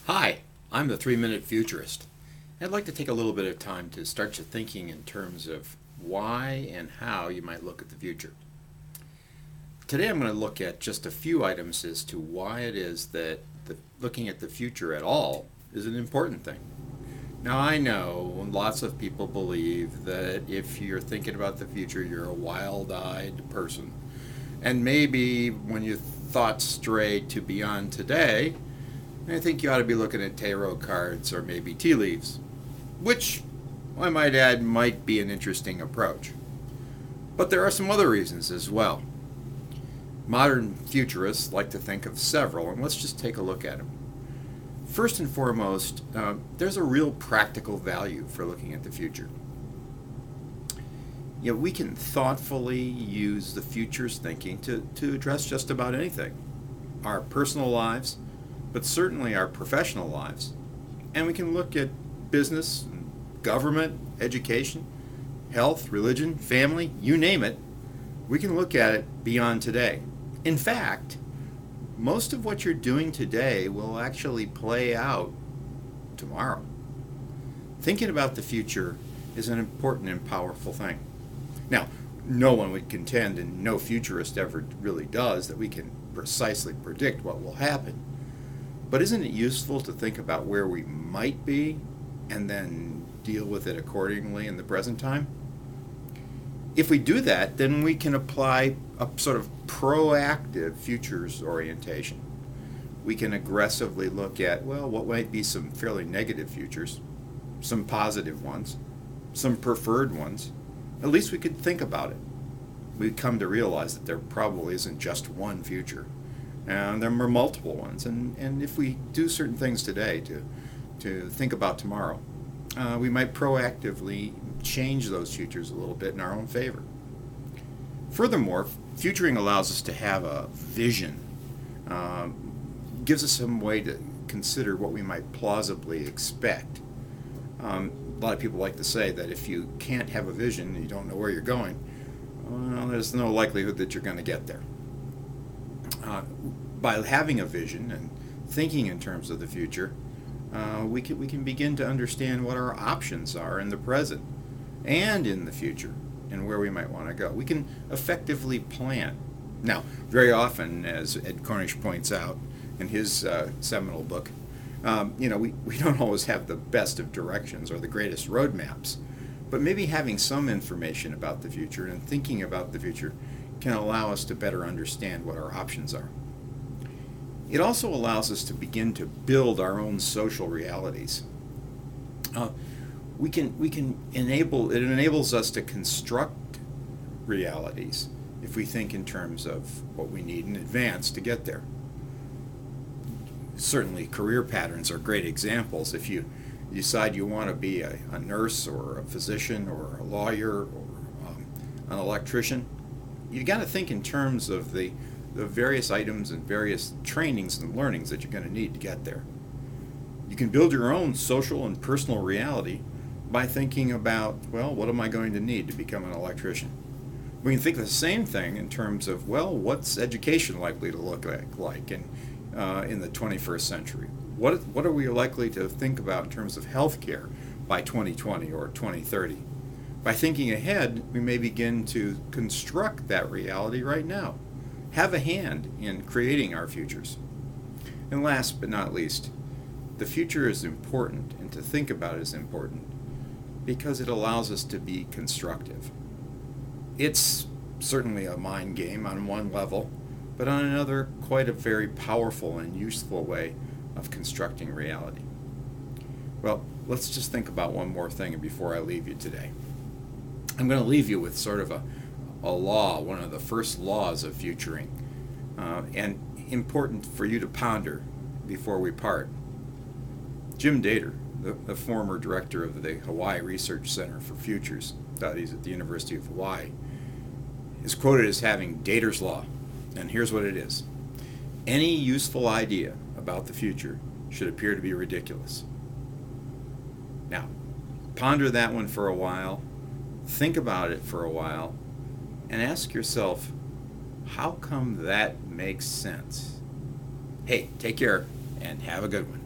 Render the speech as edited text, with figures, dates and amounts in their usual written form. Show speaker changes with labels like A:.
A: Hi, I'm the 3-Minute Futurist. I'd like to take a little bit of time to start you thinking in terms of why and how you might look at the future. Today I'm going to look at just a few items as to why it is that looking at the future at all is an important thing. Now I know lots of people believe that if you're thinking about the future, you're a wild-eyed person. And maybe when your thoughts stray to beyond today, I think you ought to be looking at tarot cards or maybe tea leaves, which I might add might be an interesting approach. But there are some other reasons as well. Modern futurists like to think of several, and let's just take a look at them. First and foremost, there's a real practical value for looking at the future. We can thoughtfully use the future's thinking to address just about anything. Our personal lives, but certainly our professional lives. And we can look at business, government, education, health, religion, family, you name it. We can look at it beyond today. In fact, most of what you're doing today will actually play out tomorrow. Thinking about the future is an important and powerful thing. Now, no one would contend, and no futurist ever really does, that we can precisely predict what will happen. But isn't it useful to think about where we might be and then deal with it accordingly in the present time? If we do that, then we can apply a sort of proactive futures orientation. We can aggressively look at, what might be some fairly negative futures, some positive ones, some preferred ones. At least we could think about it. We come to realize that there probably isn't just one future. And there are multiple ones. And if we do certain things today to think about tomorrow, we might proactively change those futures a little bit in our own favor. Furthermore, futuring allows us to have a vision, gives us some way to consider what we might plausibly expect. A lot of people like to say that if you can't have a vision and you don't know where you're going, there's no likelihood that you're going to get there. By having a vision and thinking in terms of the future, we can begin to understand what our options are in the present and in the future and where we might want to go. We can effectively plan. Now, very often, as Ed Cornish points out in his seminal book, we don't always have the best of directions or the greatest roadmaps, but maybe having some information about the future and thinking about the future can allow us to better understand what our options are. It also allows us to begin to build our own social realities. It enables us to construct realities if we think in terms of what we need in advance to get there. Certainly career patterns are great examples. If you decide you want to be a nurse or a physician or a lawyer or an electrician, you got to think in terms of the various items and various trainings and learnings that you're going to need to get there. You can build your own social and personal reality by thinking about, what am I going to need to become an electrician? We can think the same thing in terms of, what's education likely to look like in the 21st century? What are we likely to think about in terms of healthcare by 2020 or 2030? By thinking ahead, we may begin to construct that reality right now. Have a hand in creating our futures. And last but not least, the future is important, and to think about it is important because it allows us to be constructive. It's certainly a mind game on one level, but on another, quite a very powerful and useful way of constructing reality. Well, let's just think about one more thing before I leave you today. I'm going to leave you with sort of a law, one of the first laws of futuring, and important for you to ponder before we part. Jim Dator, the former director of the Hawaii Research Center for Futures Studies at the University of Hawaii, is quoted as having Dator's law, and here's what it is. Any useful idea about the future should appear to be ridiculous. Now, ponder that one for a while, think about it for a while, and ask yourself, how come that makes sense? Hey, take care and have a good one.